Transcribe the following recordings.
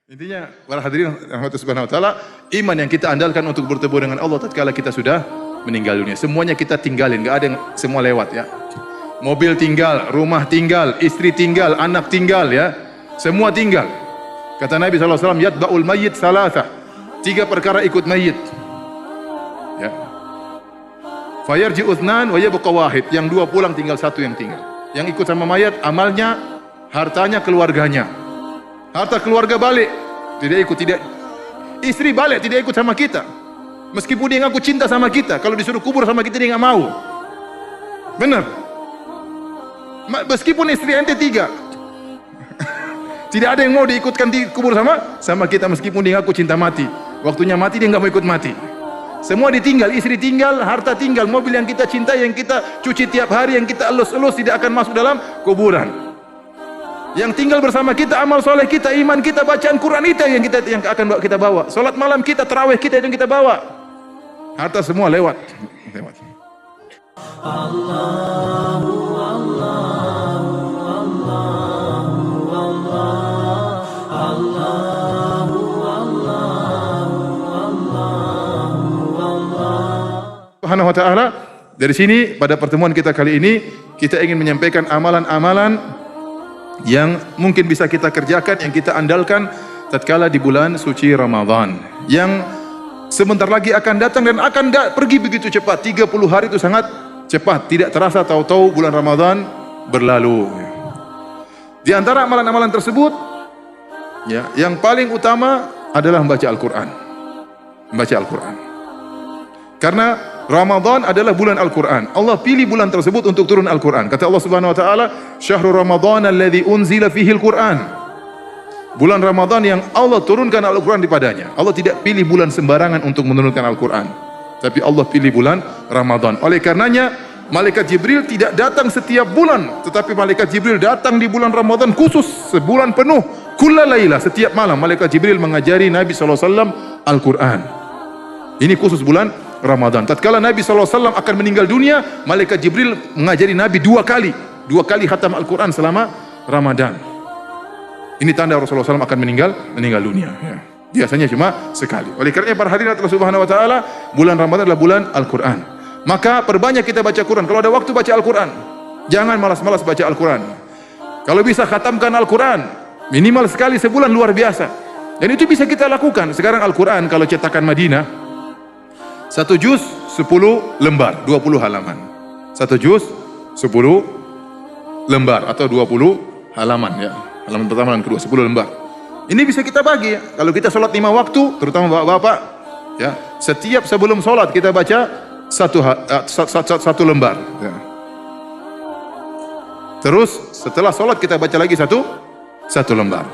Intinya para hadirin rahmati subhanahu wa ta'ala, iman yang kita andalkan untuk bertemu dengan Allah tatkala kita sudah meninggal dunia. Semuanya kita tinggalin, enggak ada yang semua lewat ya. Mobil tinggal, rumah tinggal, istri tinggal, anak tinggal ya. Semua tinggal. Kata Nabi SAW, yatba'ul mayyit salatah. 3 perkara ikut mayit. Ya. Fayarji uthnan wa yabqa wahid. Yang 2 pulang, tinggal 1 yang tinggal. Yang ikut sama mayat, amalnya, hartanya, keluarganya. Harta keluarga balik, tidak ikut, tidak. Istri balik, tidak ikut sama kita. Meskipun dia ngaku cinta sama kita, kalau disuruh kubur sama kita dia nggak mau. Benar. Meskipun istri ente 3, tidak ada yang mau diikutkan di kubur sama kita, meskipun dia ngaku cinta mati. Waktunya mati dia nggak mau ikut mati. Semua ditinggal, istri tinggal, harta tinggal, mobil yang kita cintai, yang kita cuci tiap hari, yang kita elus-elus tidak akan masuk dalam kuburan. Yang tinggal bersama kita amal soleh kita, iman kita, bacaan Quran itu yang akan kita bawa. Salat malam kita, tarawih kita itu yang kita bawa. Harta semua lewat. Allahu Allahu Allahu Allahu Subhanahu wa ta'ala. Dari sini pada pertemuan kita kali ini kita ingin menyampaikan amalan-amalan yang mungkin bisa kita kerjakan, yang kita andalkan tatkala di bulan suci Ramadan yang sebentar lagi akan datang dan akan pergi begitu cepat. 30 hari itu sangat cepat, tidak terasa tahu-tahu bulan Ramadan berlalu. Di antara amalan-amalan tersebut ya, yang paling utama adalah membaca Al-Qur'an. Membaca Al-Qur'an. Karena Ramadan adalah bulan Al-Quran. Allah pilih bulan tersebut untuk turun Al-Quran. Kata Allah Subhanahu Wa Taala, Syahrul Ramadan alladzi unzila fihi Al-Quran. Bulan Ramadan yang Allah turunkan Al-Quran dipadanya. Allah tidak pilih bulan sembarangan untuk menurunkan Al-Quran, tapi Allah pilih bulan Ramadan. Oleh karenanya, malaikat Jibril tidak datang setiap bulan, tetapi malaikat Jibril datang di bulan Ramadan khusus sebulan penuh. Kullalaila, setiap malam malaikat Jibril mengajari Nabi SAW Al-Quran. Ini khusus bulan Ramadan. Tatkala Nabi SAW akan meninggal dunia, malaikat Jibril mengajari Nabi 2 kali. 2 kali khatam Al-Quran selama Ramadan. Ini tanda Rasulullah SAW akan meninggal dunia. Ya. Biasanya cuma sekali. Oleh karena para hadirin Allah Subhanahu Wa Taala, bulan Ramadan adalah bulan Al-Quran. Maka perbanyak kita baca Quran. Kalau ada waktu baca Al-Quran, jangan malas-malas baca Al-Quran. Kalau bisa khatamkan Al-Quran, minimal sekali sebulan, luar biasa. Dan itu bisa kita lakukan. Sekarang Al-Quran kalau cetakan Madinah, 1 juz 10 lembar, 20 halaman. 1 juz 10 lembar atau 20 halaman ya. Halaman pertama dan kedua 10 lembar. Ini bisa kita bagi ya. Kalau kita sholat 5 waktu, terutama bapak-bapak ya, setiap sebelum sholat kita baca 1 lembar ya. Terus setelah sholat kita baca lagi 1 lembar.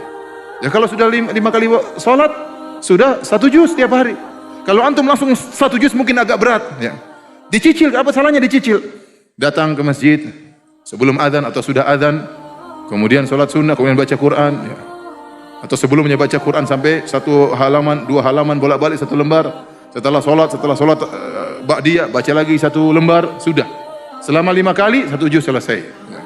Ya kalau sudah 5 kali sholat, sudah 1 juz tiap hari. Kalau antum langsung 1 juz mungkin agak berat ya. Dicicil, apa salahnya dicicil? Datang ke masjid sebelum azan atau sudah azan, kemudian sholat sunnah, kemudian baca Quran ya. Atau sebelumnya baca Quran sampai 1 halaman, 2 halaman, bolak-balik 1 lembar. Setelah sholat ba'diyah baca lagi 1 lembar, sudah. Selama 5 kali 1 juz selesai ya.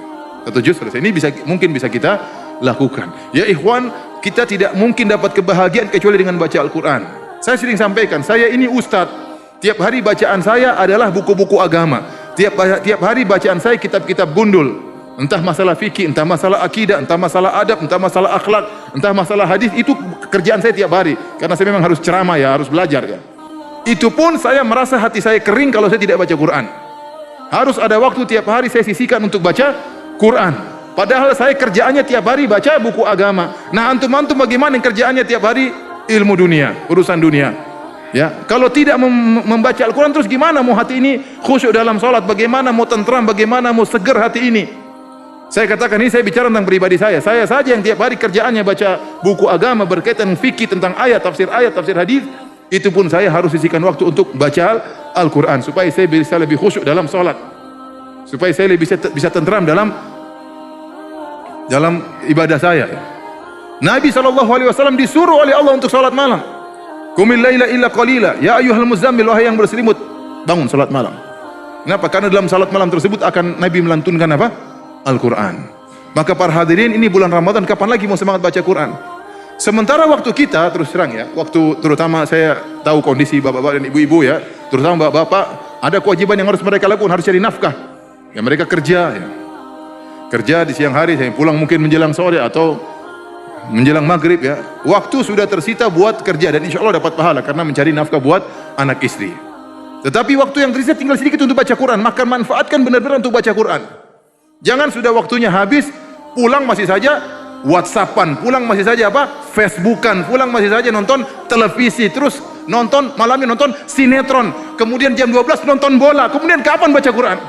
1 juz selesai. Ini mungkin bisa kita lakukan. Ya ikhwan, kita tidak mungkin dapat kebahagiaan kecuali dengan baca Al-Quran. Saya sering sampaikan, saya ini ustadz. Tiap hari bacaan saya adalah buku-buku agama. Tiap hari bacaan saya kitab-kitab gundul. Entah masalah fikih, entah masalah akidah, entah masalah adab, entah masalah akhlak, entah masalah hadis. Itu kerjaan saya tiap hari. Karena saya memang harus ceramah ya, harus belajar ya. Itu pun saya merasa hati saya kering kalau saya tidak baca Quran. Harus ada waktu tiap hari saya sisihkan untuk baca Quran. Padahal saya kerjaannya tiap hari baca buku agama. Nah antum-antum bagaimana yang kerjaannya tiap hari ilmu dunia, urusan dunia. Ya, kalau tidak membaca Al-Quran terus gimana mau hati ini khusyuk dalam sholat? Bagaimana mau tentram? Bagaimana mau seger hati ini? Saya katakan ini saya bicara tentang pribadi saya. Saya saja yang tiap hari kerjaannya baca buku agama berkaitan fikih tentang ayat, tafsir hadis. Itu pun saya harus sisihkan waktu untuk baca Al-Quran supaya saya bisa lebih khusyuk dalam sholat, supaya saya lebih bisa tentram dalam ibadah saya. Nabi SAW disuruh oleh Allah untuk salat malam. Qumil laila illa qalila, ya ayyuhal muzammil, wahai yang berselimut, bangun salat malam. Kenapa? Karena dalam salat malam tersebut akan Nabi melantunkan apa? Al-Quran. Maka para hadirin, ini bulan Ramadan, kapan lagi mau semangat baca Quran? Sementara waktu kita, terus terang ya, waktu terutama saya tahu kondisi bapak-bapak dan ibu-ibu ya, terutama bapak-bapak, ada kewajiban yang harus mereka lakukan, harus cari nafkah. Ya mereka kerja, ya. Kerja di siang hari, saya pulang mungkin menjelang sore atau menjelang maghrib ya. Waktu sudah tersita buat kerja dan insya Allah dapat pahala karena mencari nafkah buat anak istri. Tetapi waktu yang tersisa tinggal sedikit untuk baca Quran, maka manfaatkan benar-benar untuk baca Quran. Jangan sudah waktunya habis, pulang masih saja WhatsAppan, pulang masih saja apa? Facebookan, pulang masih saja nonton televisi, terus nonton malamnya nonton sinetron, kemudian jam 12 nonton bola, kemudian kapan baca Quran?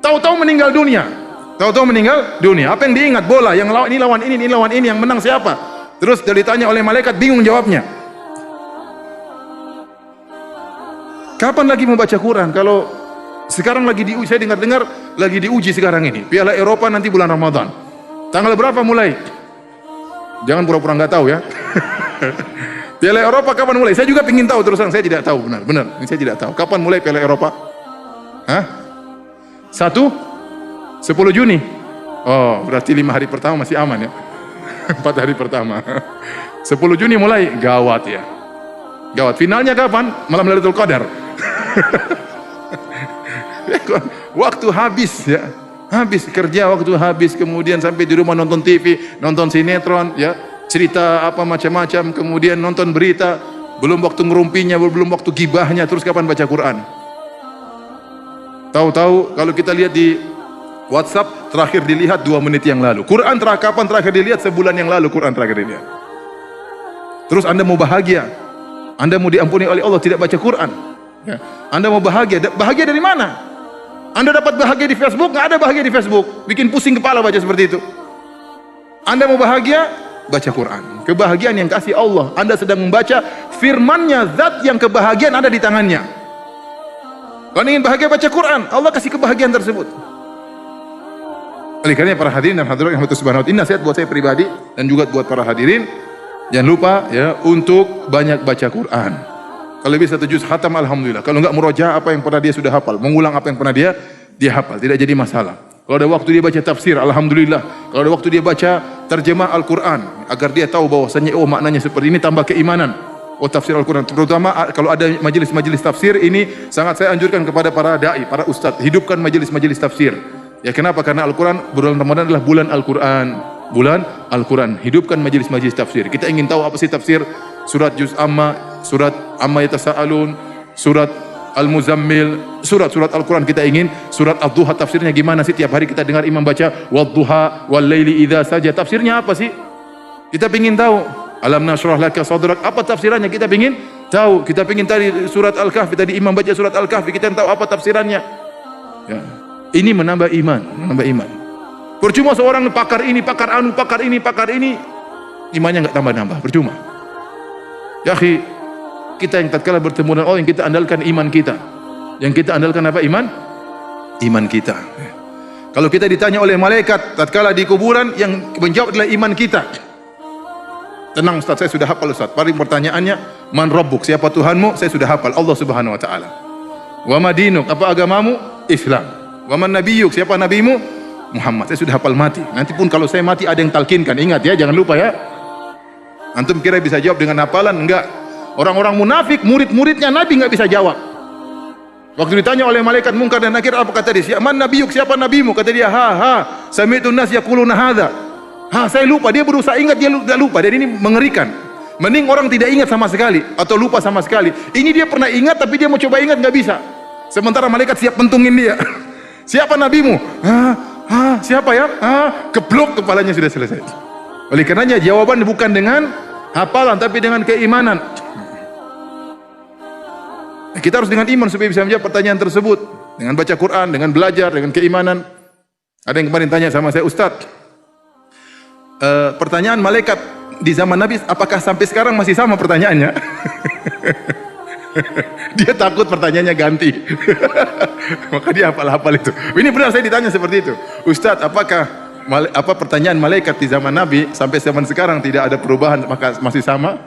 Tahu-tahu meninggal dunia. Tahu-tahu meninggal dunia. Apa yang diingat? Bola, yang lawan ini lawan ini, yang menang siapa? Terus ditanya oleh malaikat, bingung jawabnya. Kapan lagi mau baca Quran? Kalau sekarang lagi diuji, saya dengar lagi diuji sekarang ini. Piala Eropa nanti bulan Ramadan. Tanggal berapa mulai? Jangan pura-pura nggak tahu ya. Piala Eropa kapan mulai? Saya juga ingin tahu, terus terang saya tidak tahu, benar. Saya tidak tahu. Kapan mulai Piala Eropa? Hah? 10 Juni. Oh, berarti 5 hari pertama masih aman ya. 4 hari pertama. 10 Juni mulai, gawat ya. Gawat. Finalnya kapan? Malam Lailatul Qadar. Waktu habis ya. Habis kerja, waktu habis, kemudian sampai di rumah nonton TV, nonton sinetron ya, cerita apa macam-macam, kemudian nonton berita, belum waktu ngerumpinya, belum waktu gibahnya, terus kapan baca Quran? Tahu-tahu kalau kita lihat di WhatsApp terakhir dilihat 2 menit yang lalu. Quran kapan terakhir dilihat? Sebulan yang lalu Quran terakhir dilihat. Terus Anda mau bahagia, Anda mau diampuni oleh Allah tidak baca Quran ya. Anda mau bahagia, bahagia dari mana? Anda dapat bahagia di Facebook, nggak ada bahagia di Facebook, bikin pusing kepala baca seperti itu. Anda mau bahagia, baca Quran. Kebahagiaan yang kasih Allah. Anda sedang membaca firman-Nya, zat yang kebahagiaan ada di tangannya. Kalau ingin bahagia, baca Quran. Allah kasih kebahagiaan tersebut. Oleh karena para hadirin dan hadirat yang subhanahu wa ta'ala, nasihat buat saya pribadi dan juga buat para hadirin, jangan lupa ya untuk banyak baca Quran. Kalau bisa 1 juz khatam alhamdulillah. Kalau enggak murojaah apa yang pernah dia sudah hafal, mengulang apa yang pernah dia hafal, tidak jadi masalah. Kalau ada waktu dia baca tafsir, alhamdulillah. Kalau ada waktu dia baca terjemah Al-Quran, agar dia tahu bahwasanya oh maknanya seperti ini, tambah keimanan. Oh tafsir Al-Quran, terutama kalau ada majelis-majelis tafsir, ini sangat saya anjurkan kepada para dai, para ustadz, hidupkan majelis-majelis tafsir. Ya kenapa? Karena Al-Quran, bulan Ramadan adalah bulan Al-Quran. Bulan Al-Quran, hidupkan majelis-majelis tafsir. Kita ingin tahu apa sih tafsir surat Juz Amma, surat Amma Yatasa'alun, surat Al-Muzammil, surat-surat Al-Quran kita ingin. Surat Ad-Duha tafsirnya gimana sih? Tiap hari kita dengar imam baca Wad-Duha wal-laili idza saja. Tafsirnya apa sih? Kita ingin tahu. Alam nashrah laka sadrak, apa tafsirannya? Kita ingin tahu. Kita ingin tadi surat Al-Kahfi, tadi imam baca surat Al-Kahfi, kita tahu apa tafsirannya. Ya. Ini menambah iman, Percuma seorang pakar ini, pakar anu, pakar ini, imannya enggak tambah-nambah, percuma. Ya akhi, kita yang tatkala bertemu dengan Allah, yang kita andalkan iman kita. Yang kita andalkan apa? Iman kita. Kalau kita ditanya oleh malaikat tatkala di kuburan, yang menjawab adalah iman kita. Tenang Ustaz, saya sudah hafal Ustaz. Paling pertanyaannya, man rabbuk? Siapa Tuhanmu? Saya sudah hafal, Allah Subhanahu wa taala. Wa madinuk? Apa agamamu? Islam. Wa man nabiyyuk? Siapa nabimu? Muhammad. Saya sudah hafal mati. Nanti pun kalau saya mati ada yang talkinkan. Ingat ya, jangan lupa ya. Antum kira bisa jawab dengan hafalan? Enggak. Orang-orang munafik, murid-muridnya Nabi enggak bisa jawab. Waktu ditanya oleh malaikat Munkar dan Nakir, apa kata dia? Man nabiyyuk? Siapa nabimu? Kata dia, sami'tu nas yaquluna hadza. Saya lupa, dia berusaha ingat, dia tidak lupa. Dan ini mengerikan. Mending orang tidak ingat sama sekali atau lupa sama sekali. Ini dia pernah ingat tapi dia mau coba ingat nggak bisa. Sementara malaikat siap pentungin dia. Siapa nabimu? Siapa ya? Keblok kepalanya sudah selesai. Oleh karenanya jawaban bukan dengan hafalan tapi dengan keimanan. Kita harus dengan iman supaya bisa menjawab pertanyaan tersebut. Dengan baca Quran, dengan belajar, dengan keimanan. Ada yang kemarin tanya sama saya, Ustadz, pertanyaan malaikat di zaman Nabi apakah sampai sekarang masih sama pertanyaannya? Dia takut pertanyaannya ganti. Maka dia hafal-hafal itu. Ini benar, saya ditanya seperti itu. Ustadz, apakah pertanyaan malaikat di zaman Nabi sampai zaman sekarang tidak ada perubahan, maka masih sama?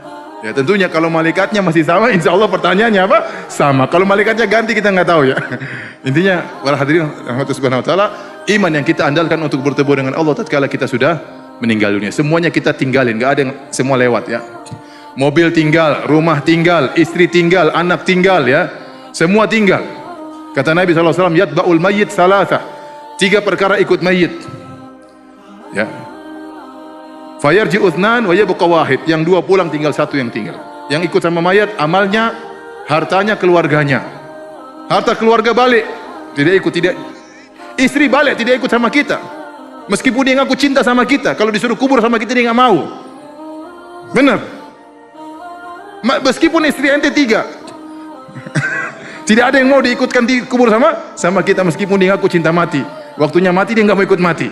Ya tentunya kalau malaikatnya masih sama, insya Allah pertanyaannya apa? Sama. Kalau malaikatnya ganti kita nggak tahu ya. Intinya para hadirin rahmatullahi subhanahu wa taala, iman yang kita andalkan untuk bertemu dengan Allah tatkala kita sudah meninggal dunia. Semuanya kita tinggalin, nggak ada yang semua lewat ya. Mobil tinggal, rumah tinggal, istri tinggal, anak tinggal ya. Semua tinggal. Kata Nabi SAW, yatba'ul mayyit salatah. 3 perkara ikut mayit. Ya. Fayarji uthnan wa yabqa wahid. Yang 2 pulang, tinggal 1 yang tinggal. Yang ikut sama mayat, amalnya, hartanya, keluarganya. Harta keluarga balik, tidak ikut, tidak. Istri balik, tidak ikut sama kita. Meskipun dia ngaku cinta sama kita, kalau disuruh kubur sama kita dia nggak mau. Benar. Meskipun istri ente 3, tidak ada yang mau diikutkan kubur sama kita, meskipun dia ngaku cinta mati. Waktunya mati dia nggak mau ikut mati.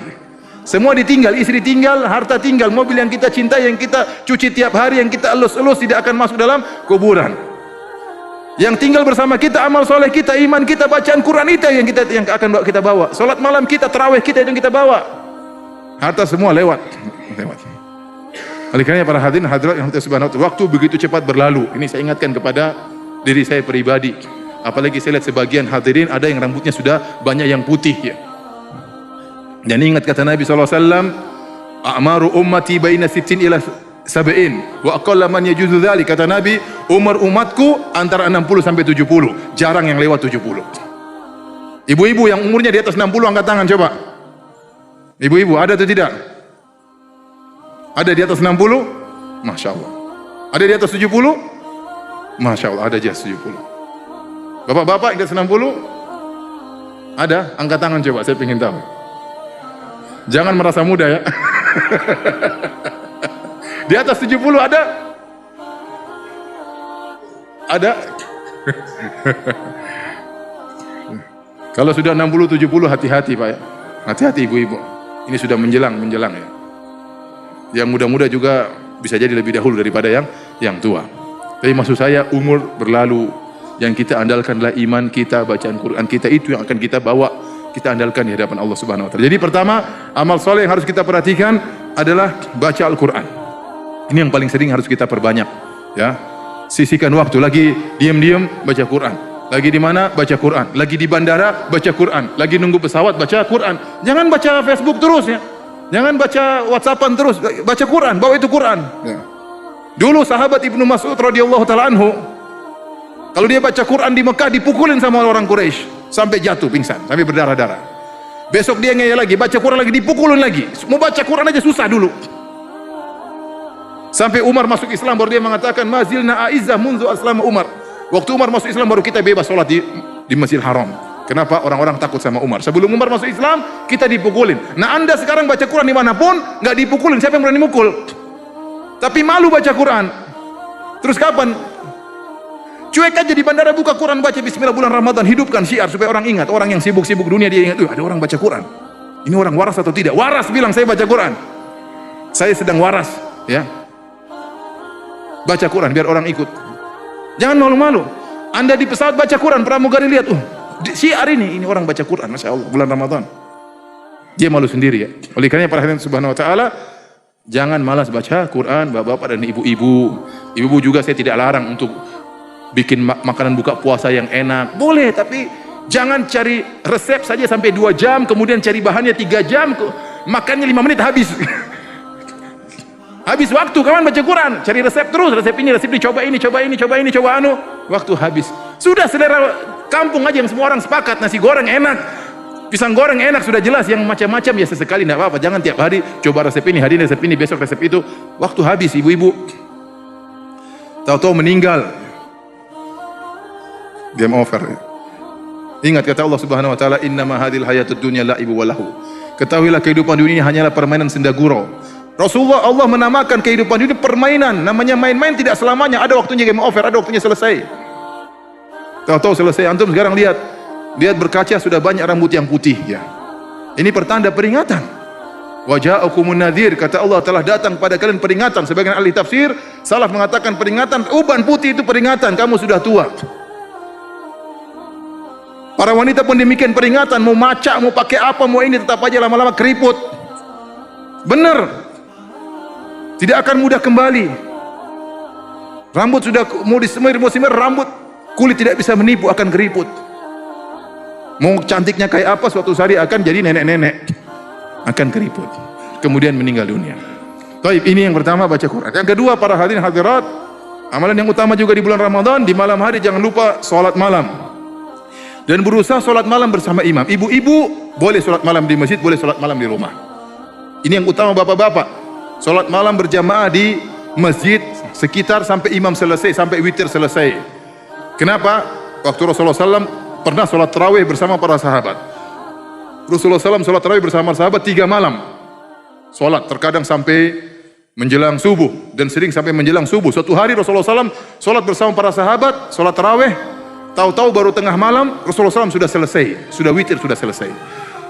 Semua ditinggal, istri tinggal, harta tinggal, mobil yang kita cintai, yang kita cuci tiap hari, yang kita elus-elus tidak akan masuk dalam kuburan. Yang tinggal bersama kita, amal soleh kita, iman kita, bacaan Quran itu yang akan kita bawa. Salat malam kita, tarawih kita itu yang kita bawa. Harta semua lewat. Oleh karena para hadirin hadirat yang subhanahu wa ta'ala, waktu begitu cepat berlalu. Ini saya ingatkan kepada diri saya pribadi. Apalagi saya lihat sebagian hadirin ada yang rambutnya sudah banyak yang putih ya. Dan ingat kata Nabi SAW, a'maru ummati baina 60 ila 70 wa aqalla man yajuzu dzalik. Kata Nabi, umur umatku antara 60 sampai 70. Jarang yang lewat 70. Ibu-ibu yang umurnya di atas 60 angkat tangan coba. Ibu-ibu ada atau tidak? Ada di atas 60? Masya Allah. Ada di atas 70? Masya Allah, ada di atas 70. Bapak-bapak di atas 60? Ada? Angkat tangan coba, saya ingin tahu. Jangan merasa muda ya. Di atas 70 ada? Ada? Kalau sudah 60 70 hati-hati Pak ya. Hati-hati ibu-ibu. Ini sudah menjelang ya. Yang muda-muda juga bisa jadi lebih dahulu daripada yang tua. Tapi maksud saya umur berlalu, yang kita andalkan adalah iman kita, bacaan Quran kita, itu yang akan kita bawa, kita andalkan di hadapan Allah Subhanahu wa taala. Jadi pertama, amal soleh yang harus kita perhatikan adalah baca Al-Quran. Ini yang paling sering harus kita perbanyak ya. Sisihkan waktu, lagi diam-diam baca Quran. Lagi di mana baca Quran, lagi di bandara baca Quran, lagi nunggu pesawat baca Quran. Jangan baca Facebook terus ya. Jangan baca WhatsAppan terus, baca Quran, bawa itu Quran. Ya. Dulu sahabat Ibnu Mas'ud radhiyallahu taala anhu, kalau dia baca Quran di Mekah dipukulin sama orang Quraisy sampai jatuh pingsan, sampai berdarah-darah. Besok dia ngeyel lagi, baca Quran lagi, dipukulin lagi. Mau baca Quran aja susah dulu. Sampai Umar masuk Islam baru dia mengatakan, mazilna a'izzah munzu aslama Umar. Waktu Umar masuk Islam baru kita bebas sholat di Masjidil Haram. Kenapa? Orang-orang takut sama Umar. Sebelum Umar masuk Islam, kita dipukulin. Nah anda sekarang baca Quran dimanapun, nggak dipukulin. Siapa yang berani mukul? Tapi malu baca Quran. Terus kapan? Cuek aja di bandara, buka Quran, baca Bismillah bulan Ramadan, hidupkan syiar supaya orang ingat. Orang yang sibuk-sibuk dunia dia ingat, ada orang baca Quran. Ini orang waras atau tidak? Waras bilang saya baca Quran. Saya sedang waras, ya. Baca Quran biar orang ikut. Jangan malu-malu. Anda di pesawat baca Quran, pramugari lihat, syiar ini orang baca Quran, Masya Allah, bulan Ramadan. Dia malu sendiri ya. Oleh karena para hadirin subhanahu wa ta'ala, jangan malas baca Quran, bapak-bapak dan ibu-ibu. Ibu-ibu juga saya tidak larang untuk bikin makanan buka puasa yang enak. Boleh, tapi jangan cari resep saja sampai 2 jam, kemudian cari bahannya 3 jam, makannya 5 menit habis. Habis waktu, kawan baca Quran, cari resep terus, resep ini, coba ini, coba anu, waktu habis. Sudah selera kampung aja yang semua orang sepakat, nasi goreng enak, pisang goreng enak, sudah jelas. Yang macam-macam ya sesekali tidak apa-apa, jangan tiap hari coba resep ini, hari ini resep ini, besok resep itu. Waktu habis ibu-ibu, tahu-tahu meninggal, game over. Ingat kata Allah Subhanahu wa taala, innama hadhil hayatud dunya la'ibu wa lahu. Ketahuilah kehidupan dunia ini hanyalah permainan senda gurau. Rasulullah Allah menamakan kehidupan dunia permainan. Namanya main-main tidak selamanya. Ada waktunya game over, ada waktunya selesai. Tahu-tahu selesai. Antum sekarang lihat berkaca sudah banyak rambut yang putih ya. Ini pertanda peringatan. Wa ja'akumun nadhir, kata Allah telah datang pada kalian peringatan. Sebagian ahli tafsir salah mengatakan peringatan uban putih itu peringatan kamu sudah tua. Para wanita pun demikian peringatan, mau maca, mau pakai apa, mau ini, tetap aja lama-lama keriput. Benar. Tidak akan mudah kembali. Rambut sudah mau disemir, rambut kulit tidak bisa menipu, akan keriput. Mau cantiknya kayak apa, suatu hari akan jadi nenek-nenek, akan keriput. kemudian meninggal dunia. Baik, ini yang pertama, baca Quran. Yang kedua, para hadirin hadirat, amalan yang utama juga di bulan Ramadan, di malam hari jangan lupa salat malam. Dan berusaha salat malam bersama imam. Ibu-ibu boleh salat malam di masjid, boleh salat malam di rumah. Ini yang utama bapak-bapak. Salat malam berjamaah di masjid sekitar sampai imam selesai, sampai witir selesai. Kenapa? Waktu Rasulullah SAW pernah salat tarawih bersama para sahabat. Rasulullah SAW salat tarawih bersama sahabat 3 malam. Salat terkadang sampai menjelang subuh dan sering sampai menjelang subuh. Suatu hari Rasulullah SAW salat bersama para sahabat, salat tarawih. Tahu-tahu baru tengah malam Rasulullah SAW sudah selesai, sudah witir, sudah selesai.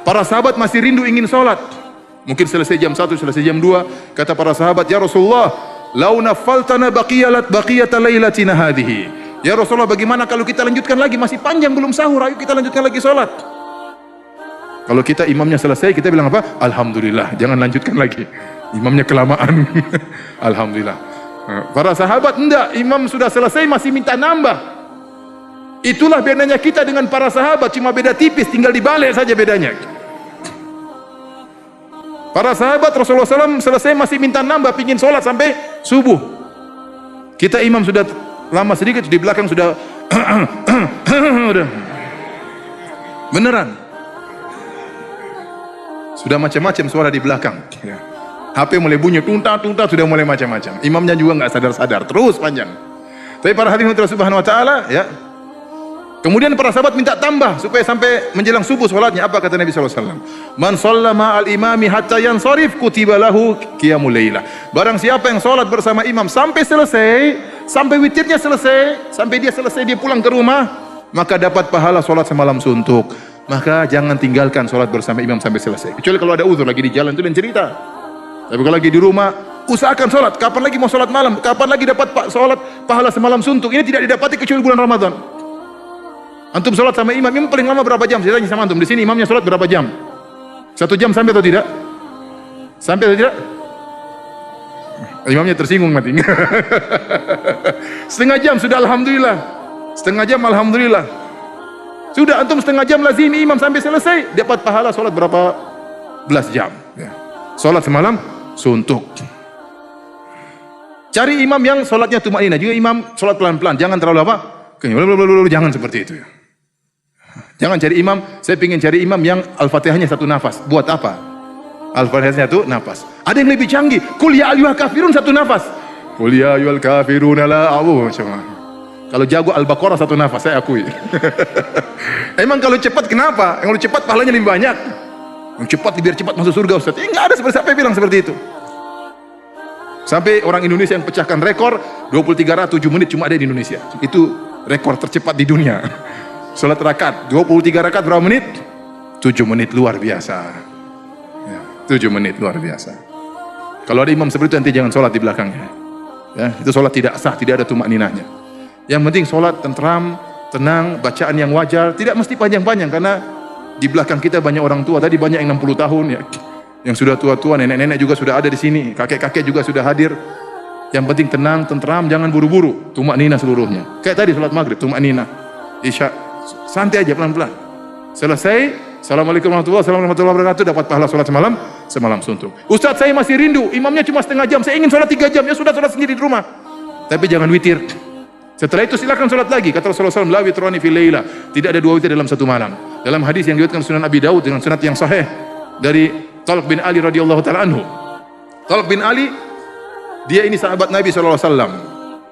Para sahabat masih rindu ingin salat. Mungkin selesai jam 1, selesai jam 2. Kata para sahabat, ya Rasulullah, lau nafaltana baqiyata lailatina hadhihi. Ya Rasulullah, bagaimana kalau kita lanjutkan lagi, masih panjang belum sahur, ayo kita lanjutkan lagi salat. Kalau kita imamnya selesai, kita bilang apa? Alhamdulillah, jangan lanjutkan lagi. Imamnya kelamaan. Alhamdulillah. Para sahabat enggak, imam sudah selesai masih minta nambah. Itulah bedanya kita dengan para sahabat, cuma beda tipis, tinggal dibalik saja bedanya. Para sahabat Rasulullah SAW selesai masih minta nambah, pingin sholat sampai subuh. Kita imam sudah lama sedikit, di belakang sudah udah. Beneran. Sudah macam-macam suara di belakang. HP mulai bunyi, tunta-tunta, sudah mulai macam-macam. Imamnya juga nggak sadar-sadar, terus panjang. Tapi para hadirin Allah Subhanahu Wa Taala, ya. Kemudian para sahabat minta tambah supaya sampai menjelang subuh sholatnya. Apa kata Nabi SAW? Man shallama al-imami hatta yansarif kutiba lahu qiyamul lailah. Barang siapa yang sholat bersama imam sampai selesai, sampai witirnya selesai, sampai dia selesai dia pulang ke rumah, maka dapat pahala sholat semalam suntuk. Maka jangan tinggalkan sholat bersama imam sampai selesai. Kecuali kalau ada uzur lagi di jalan itu dan cerita. Tapi kalau lagi di rumah, usahakan sholat. Kapan lagi mau sholat malam? Kapan lagi dapat sholat pahala semalam suntuk? Ini tidak didapati kecuali bulan Ramadan. Antum sholat sama imam, imam paling lama berapa jam? Saya tanya sama antum, di sini imamnya sholat berapa jam? 1 jam sampai atau tidak? Sampai atau tidak? Imamnya tersinggung mati. Setengah jam sudah alhamdulillah. Setengah jam alhamdulillah. Sudah antum setengah jam lazimi imam sampai selesai, dapat pahala sholat berapa belas jam. Ya. Sholat semalam suntuk. Cari imam yang sholatnya tumanina, juga imam sholat pelan-pelan, jangan terlalu apa? Jangan seperti itu ya. Jangan cari imam, saya ingin cari imam yang Al-Fatihahnya 1 nafas. Buat apa? Al-Fatihahnya 1 nafas. Ada yang lebih canggih, Qul ya ayyuhal kafirun 1 nafas. Qul ya ayyuhal kafirun la a'udzu. Kalau jago Al-Baqarah 1 nafas, saya akui. Emang kalau cepat kenapa? Yang cepat pahalanya lebih banyak. Yang cepat biar cepat masuk surga Ustaz. Enggak ada seperti siapa yang bilang seperti itu. Sampai orang Indonesia yang pecahkan rekor 23 rakaat 7 menit cuma ada di Indonesia. Itu rekor tercepat di dunia. Salat rakaat 23 rakaat berapa menit? 7 menit, luar biasa. Ya, 7 menit luar biasa. Kalau ada imam seperti itu nanti jangan salat di belakangnya. Ya, itu salat tidak sah, tidak ada tumak ninahnya. Yang penting salat tentram, tenang, bacaan yang wajar, tidak mesti panjang-panjang karena di belakang kita banyak orang tua. Tadi banyak yang 60 tahun ya. Yang sudah tua-tua, nenek-nenek juga sudah ada di sini, kakek-kakek juga sudah hadir. Yang penting tenang, tentram, jangan buru-buru, tumak ninah seluruhnya. Kayak tadi salat maghrib, tumak ninah. Isya, santai aja pelan-pelan. Selesai, assalamualaikum warahmatullahi wabarakatuh, dapat pahala salat semalam suntuk. Ustaz, saya masih rindu, imamnya cuma setengah jam, saya ingin salat 3 jam, ya sudah salat sendiri di rumah. Tapi jangan witir. Setelah itu silakan salat lagi. Kata Rasulullah SAW, la witrani fil laila. Tidak ada 2 witir dalam 1 malam. Dalam hadis yang diriwayatkan Sunan Abi Daud dengan sanad yang sahih dari Talq bin Ali radhiyallahu taala anhu. Talq bin Ali, dia ini sahabat Nabi SAW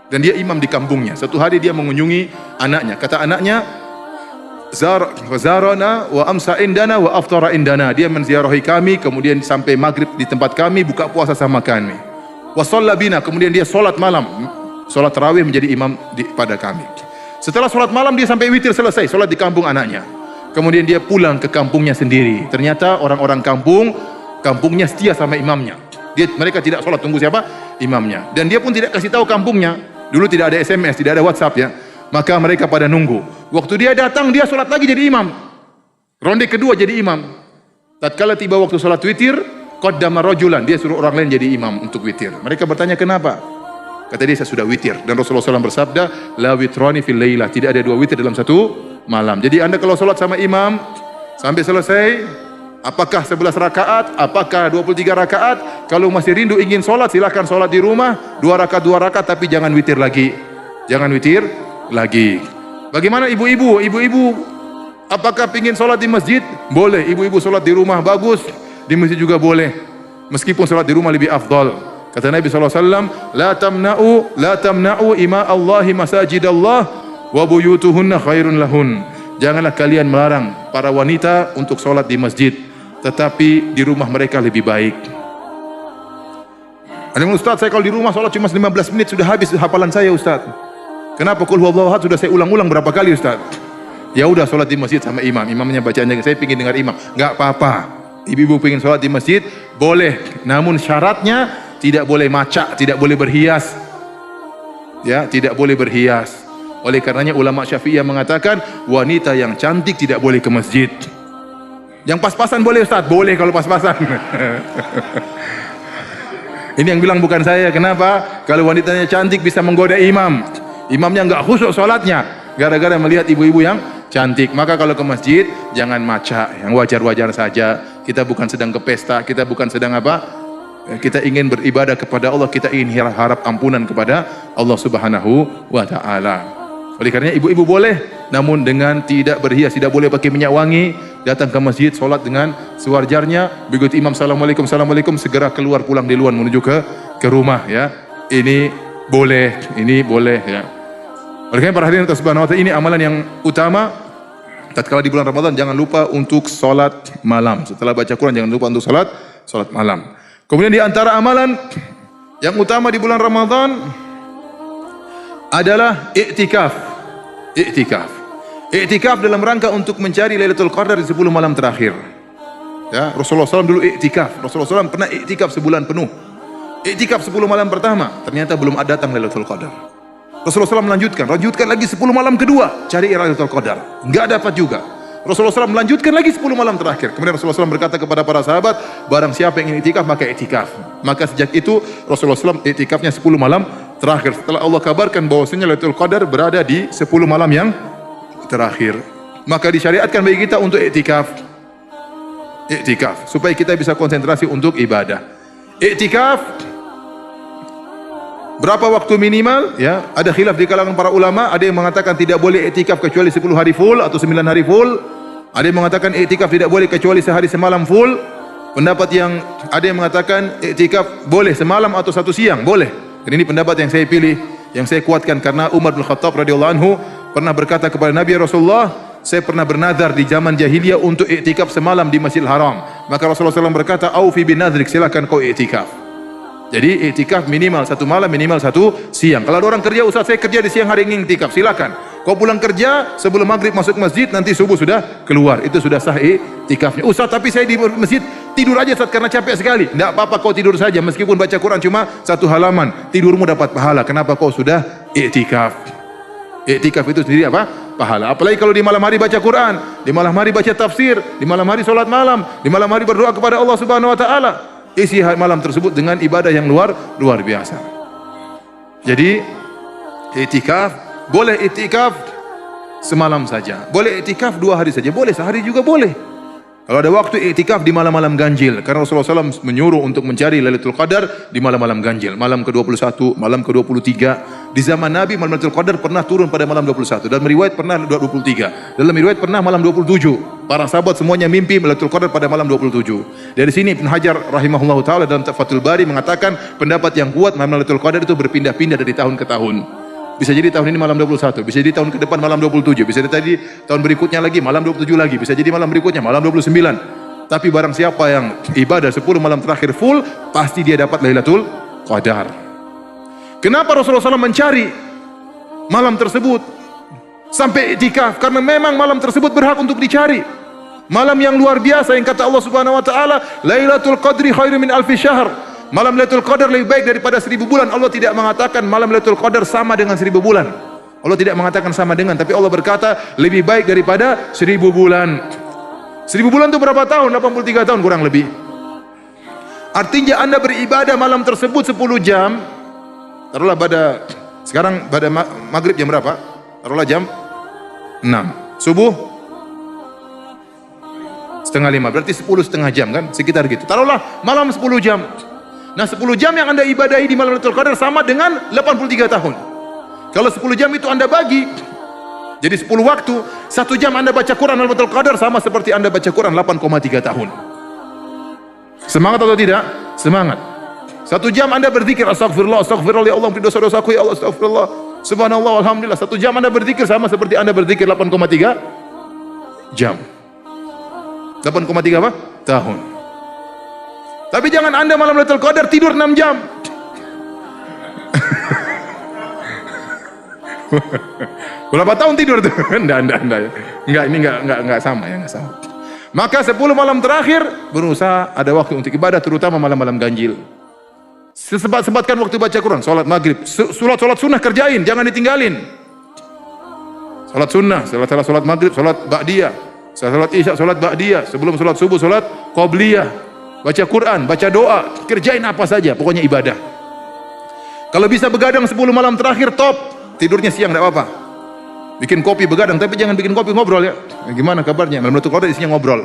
dan dia imam di kampungnya. Satu hari dia mengunjungi anaknya. Kata anaknya, zarana wa amsa indana wa aftara indana. Dia menziarahi kami, kemudian sampai maghrib di tempat kami, buka puasa sama kami. Wa shalla bina, kemudian dia salat malam, salat tarawih menjadi imam pada kami. Setelah salat malam dia sampai witir selesai, salat di kampung anaknya. Kemudian dia pulang ke kampungnya sendiri. Ternyata orang-orang kampungnya setia sama imamnya. Mereka tidak sholat, tunggu siapa? Imamnya. Dan dia pun tidak kasih tahu kampungnya. Dulu tidak ada SMS, tidak ada WhatsApp ya. Maka mereka pada nunggu. Waktu dia datang, dia sholat lagi jadi imam. Ronde kedua jadi imam. Tatkala tiba waktu sholat witir, qaddama rajulan, dia suruh orang lain jadi imam untuk witir. Mereka bertanya kenapa? Kata dia, saya sudah witir. Dan Rasulullah SAW bersabda, la witrani fil lailah, tidak ada 2 witir dalam 1 malam. Jadi anda kalau sholat sama imam sampai selesai, Apakah 11 rakaat? Apakah 23 rakaat? Kalau masih rindu ingin sholat, silakan sholat di rumah. 2 rakaat, tapi jangan witir lagi. Jangan witir lagi. Bagaimana ibu-ibu? Ibu-ibu, apakah ingin sholat di masjid? Boleh. Ibu-ibu sholat di rumah, bagus. Di masjid juga boleh. Meskipun sholat di rumah lebih afdal. Kata Nabi SAW, La tamna'u ima Allahi masajidallah, wa buyutuhunna khairun lahun. Janganlah kalian melarang para wanita untuk sholat di masjid, tetapi di rumah mereka lebih baik. Ada yang, Ustaz, saya kalau di rumah sholat cuma 15 menit sudah habis hafalan saya, Ustaz. Kenapa qul huwallahu ahad sudah saya ulang-ulang berapa kali, Ustaz? Ya udah, sholat di masjid sama imam. Imamnya bacanya, saya ingin dengar imam. Enggak apa-apa. Ibu-ibu ingin sholat di masjid, boleh. Namun syaratnya tidak boleh macak, tidak boleh berhias. Ya, tidak boleh berhias. Oleh karenanya ulama Syafi'iyah mengatakan wanita yang cantik tidak boleh ke masjid. Yang pas-pasan boleh, Ustaz? Boleh kalau pas-pasan. Ini yang bilang bukan saya. Kenapa? Kalau wanitanya cantik bisa menggoda imam. Imamnya enggak khusyuk sholatnya gara-gara melihat ibu-ibu yang cantik. Maka kalau ke masjid jangan maca, yang wajar-wajar saja. Kita bukan sedang ke pesta, kita bukan sedang apa? Kita ingin beribadah kepada Allah, kita ingin harap ampunan kepada Allah Subhanahu wa taala. Oleh karenanya ibu-ibu boleh, namun dengan tidak berhias, tidak boleh pakai minyak wangi, datang ke masjid, sholat dengan sewajarnya. Begitu imam assalamualaikum, assalamualaikum, segera keluar pulang di luar menuju ke rumah, ya. Ini boleh, ya. Oleh karena para hadirin subhanahu wa ta'ala, ini amalan yang utama. Tatkala di bulan Ramadan jangan lupa untuk sholat malam. Setelah baca Quran jangan lupa untuk sholat malam. Kemudian di antara amalan yang utama di bulan Ramadan adalah i'tikaf. I'tikaf dalam rangka untuk mencari Lailatul Qadar di 10 malam terakhir. Ya, Rasulullah SAW dulu i'tikaf. Rasulullah SAW pernah i'tikaf sebulan penuh. I'tikaf 10 malam pertama, ternyata belum datang Lailatul Qadar. Rasulullah SAW melanjutkan lagi 10 malam kedua, cari Lailatul Qadar. Enggak dapat juga. Rasulullah SAW melanjutkan lagi 10 malam terakhir. Kemudian Rasulullah SAW berkata kepada para sahabat, barang siapa yang ingin i'tikaf maka i'tikaf. Maka sejak itu Rasulullah SAW i'tikafnya 10 malam terakhir. Setelah Allah kabarkan bahwasanya Lailatul Qadar berada di 10 malam yang terakhir, maka disyariatkan bagi kita untuk i'tikaf supaya kita bisa konsentrasi untuk ibadah. I'tikaf berapa waktu minimal? Ya, ada khilaf di kalangan para ulama. Ada yang mengatakan tidak boleh i'tikaf kecuali 10 hari full atau 9 hari full. Ada yang mengatakan i'tikaf tidak boleh kecuali sehari semalam full. Pendapat yang ada yang mengatakan i'tikaf boleh semalam atau satu siang, boleh. Dan ini pendapat yang saya pilih, yang saya kuatkan karena Umar bin Khattab radhiyallahu anhu pernah berkata kepada Nabi Rasulullah, saya pernah bernazar di zaman jahiliyah untuk i'tikaf semalam di Masjidil Haram. Maka Rasulullah SAW berkata, "Aufi bin nadrik, silakan kau i'tikaf." Jadi i'tikaf minimal satu malam, minimal satu siang. Kalau ada orang kerja, Ustaz saya kerja di siang hari ingin i'tikaf, silakan. Kau pulang kerja sebelum maghrib masuk masjid, nanti subuh sudah keluar, itu sudah sah i'tikafnya. Ustaz tapi saya di masjid tidur aja Ustaz karena capek sekali. Tidak apa-apa, kau tidur saja meskipun baca Quran cuma 1 halaman, tidurmu dapat pahala. Kenapa? Kau sudah i'tikaf. I'tikaf itu sendiri apa? Pahala. Apalagi kalau di malam hari baca Quran, di malam hari baca tafsir, di malam hari sholat malam, di malam hari berdoa kepada Allah Subhanahu wa taala. Isi malam tersebut dengan ibadah yang luar biasa. Jadi i'tikaf, boleh i'tikaf semalam saja, boleh i'tikaf 2 hari saja, boleh sehari juga boleh. Kalau ada waktu i'tikaf di malam-malam ganjil, karena Rasulullah SAW menyuruh untuk mencari Lailatul Qadar di malam-malam ganjil, malam ke-21, malam ke-23. Di zaman Nabi malam Lailatul Qadar pernah turun pada malam 21, dan riwayat pernah 23. Dalam riwayat pernah malam 27. Para sahabat semuanya mimpi Lailatul Qadar pada malam 27. Dari sini Ibn Hajar rahimahullahu taala dalam Fathul Bari mengatakan pendapat yang kuat malam Lailatul Qadar itu berpindah-pindah dari tahun ke tahun. Bisa jadi tahun ini malam 21, bisa jadi tahun ke depan malam 27, bisa jadi tahun berikutnya lagi malam 27 lagi, bisa jadi malam berikutnya malam 29. Tapi barang siapa yang ibadah 10 malam terakhir full, pasti dia dapat Lailatul Qadar. Kenapa Rasulullah SAW mencari malam tersebut sampai i'tikaf? Karena memang malam tersebut berhak untuk dicari. Malam yang luar biasa yang kata Allah Subhanahu wa taala, Lailatul Qadri khairum min alfi syahr. Malam Lailatul Qadar lebih baik daripada 1000 bulan. Allah tidak mengatakan malam Lailatul Qadar sama dengan 1000 bulan. Allah tidak mengatakan sama dengan, tapi Allah berkata lebih baik daripada 1000 bulan. 1000 bulan itu berapa tahun? 83 tahun kurang lebih. Artinya Anda beribadah malam tersebut 10 jam. Taruhlah sekarang pada maghrib jam berapa? Taruhlah jam 6. Subuh 4:30, berarti 10,5 jam kan, sekitar gitu. Taruhlah malam 10 jam. Nah 10 jam yang Anda ibadahi di malam Lailatul Qadar sama dengan 83 tahun. Kalau 10 jam itu Anda bagi jadi 10 waktu, 1 jam Anda baca Quran Lailatul Qadar sama seperti Anda baca Quran 8,3 tahun. Semangat atau tidak? Semangat. 1 jam Anda berzikir, astagfirullah, astagfirullah, ya Allah, ampuni dosa-dosaku, ya Allah, astagfirullah, subhanallah, alhamdulillah. 1 jam Anda berzikir sama seperti Anda berzikir 8,3 jam. 8,3 apa? Tahun. Tapi jangan Anda malam Lailatul Qadar tidur 6 jam. Berapa tahun tidur tuh? Enggak. Enggak, ini enggak sama ya, enggak sama. Maka 10 malam terakhir berusaha ada waktu untuk ibadah, terutama malam-malam ganjil. Sesempat-sempatkan waktu baca Quran, salat maghrib, salat sunnah kerjain, jangan ditinggalin. Salat sunnah, setelah salat maghrib, salat ba'diyah, salat isya, salat ba'diyah, sebelum salat subuh, salat qabliyah, baca Quran, baca doa, kerjain apa saja, pokoknya ibadah. Kalau bisa begadang 10 malam terakhir top, tidurnya siang enggak apa-apa. Bikin kopi begadang, tapi jangan bikin kopi ngobrol ya. Gimana kabarnya? Malam Lailatul Qadar isinya ngobrol.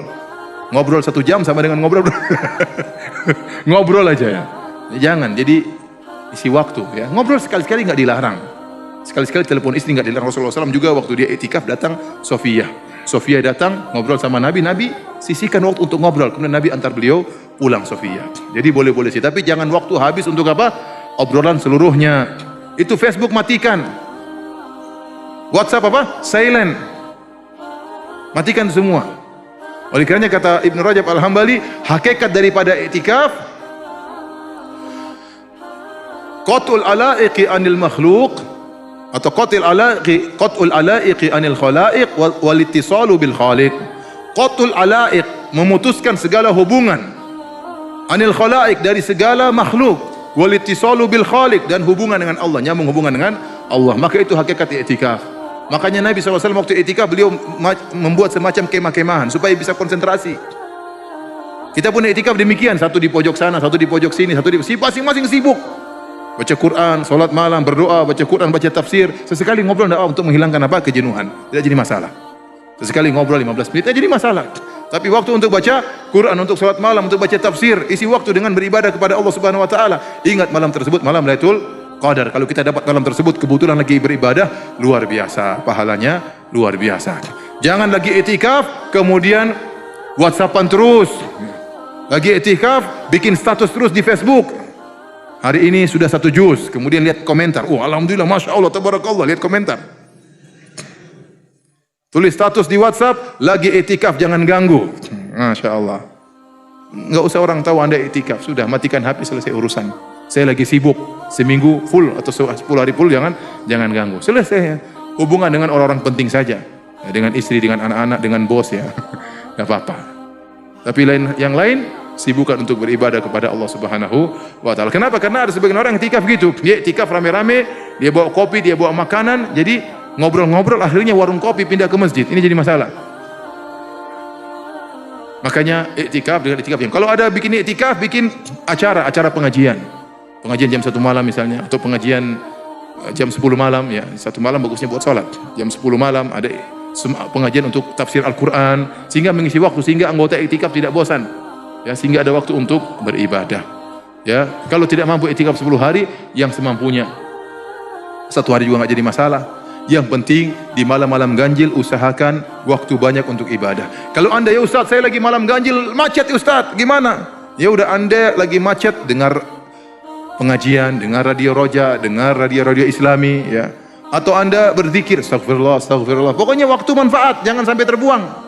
Ngobrol 1 jam sama dengan ngobrol ngobrol aja ya. Jangan, jadi isi waktu ya. Ngobrol sekali-sekali enggak dilarang. Sekali-sekali telepon istri enggak dilarang. Rasulullah SAW juga waktu dia iktikaf datang Sofia datang ngobrol sama Nabi sisihkan waktu untuk ngobrol. Kemudian Nabi antar beliau pulang Sofia. Jadi boleh-boleh sih, tapi jangan waktu habis untuk apa? Obrolan seluruhnya. Itu Facebook matikan. WhatsApp apa? Silent. Matikan semua. Oleh karenanya kata Ibnu Rajab Al-Hambali, hakikat daripada iktikaf qatul alaiqi anil makhluk atau qatul alaiqi anil khalaiq wal ittisalu bil khaliq. Qatul alaiq memutuskan segala hubungan, anil khalaiq dari segala makhluk, wal ittisalu bil khaliq dan hubungan dengan Allah, nyambung hubungan dengan Allah. Maka itu hakikat iktikaf. Makanya Nabi SAW waktu iktikaf beliau membuat semacam kemah-kemahan supaya bisa konsentrasi. Kita pun iktikaf demikian, satu di pojok sana, satu di pojok sini, satu di masing-masing sibuk. Baca Quran, salat malam, berdoa, baca Quran, baca tafsir. Sesekali ngobrol untuk menghilangkan apa? Kejenuhan. Tidak jadi masalah. Sesekali ngobrol 15 menit, tidak jadi masalah. Tapi waktu untuk baca Quran, untuk salat malam, untuk baca tafsir, isi waktu dengan beribadah kepada Allah Subhanahu wa taala. Ingat malam tersebut malam Lailatul Qadar. Kalau kita dapat malam tersebut kebetulan lagi beribadah, luar biasa, pahalanya luar biasa. Jangan lagi iktikaf kemudian WhatsAppan terus. Lagi iktikaf bikin status terus di Facebook. Hari ini sudah 1 juz, kemudian lihat komentar. Oh, alhamdulillah, masya Allah, tabarakallah, lihat komentar. Tulis status di WhatsApp, lagi iktikaf, jangan ganggu. Masya Allah. Enggak usah orang tahu Anda iktikaf, sudah matikan HP, selesai urusan. Saya lagi sibuk, seminggu full atau 10 hari full, jangan ganggu. Selesai ya. Hubungan dengan orang-orang penting saja. Ya, dengan istri, dengan anak-anak, dengan bos ya. Enggak apa-apa. Tapi yang lain sibukkan untuk beribadah kepada Allah Subhanahu wa taala. Kenapa? Karena ada sebagian orang yang iktikaf gitu. Dia iktikaf rame-rame, dia bawa kopi, dia bawa makanan, jadi ngobrol-ngobrol akhirnya warung kopi pindah ke masjid. Ini jadi masalah. Makanya iktikaf dengan iktikaf yang kalau ada bikin iktikaf, bikin acara pengajian. Pengajian jam 1 malam misalnya, atau pengajian jam 10 malam ya. 1 malam bagusnya buat sholat. Jam 10 malam ada pengajian untuk tafsir Al-Quran, sehingga mengisi waktu, sehingga anggota iktikaf tidak bosan. Ya, sehingga ada waktu untuk beribadah. Ya, kalau tidak mampu iktikaf 10 hari, yang semampunya. 1 hari juga nggak jadi masalah. Yang penting di malam-malam ganjil usahakan waktu banyak untuk ibadah. Kalau Anda, ya Ustaz, saya lagi malam ganjil macet ya Ustaz, gimana? Ya udah, Anda lagi macet, dengar pengajian, dengar radio Roja, dengar radio Islami ya. Atau Anda berzikir, astagfirullah, astagfirullah. Pokoknya waktu manfaat, jangan sampai terbuang.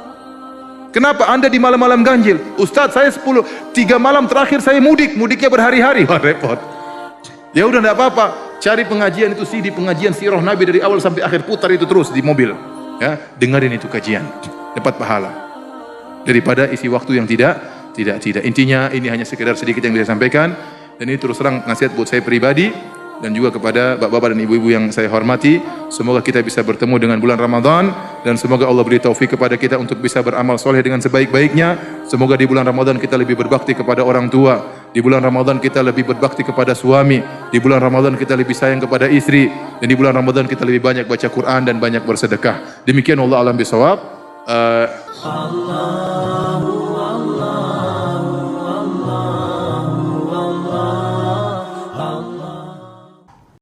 Kenapa? Anda di malam-malam ganjil. Ustaz, saya 3 malam terakhir saya mudiknya berhari-hari. Wah, repot. Ya udah, enggak apa-apa. Cari pengajian itu CD, pengajian sirah Nabi dari awal sampai akhir, putar itu terus di mobil. Ya, dengerin itu kajian. Dapat pahala. Daripada isi waktu yang tidak. Intinya ini hanya sekedar sedikit yang bisa sampaikan. Dan ini terus terang nasihat buat saya pribadi dan juga kepada bapak-bapak dan ibu-ibu yang saya hormati. Semoga kita bisa bertemu dengan bulan Ramadan dan semoga Allah beri taufik kepada kita untuk bisa beramal soleh dengan sebaik-baiknya. Semoga di bulan Ramadan kita lebih berbakti kepada orang tua. Di bulan Ramadan kita lebih berbakti kepada suami. Di bulan Ramadan kita lebih sayang kepada istri. Dan di bulan Ramadan kita lebih banyak baca Quran dan banyak bersedekah. Demikian, Allah alam bisawab.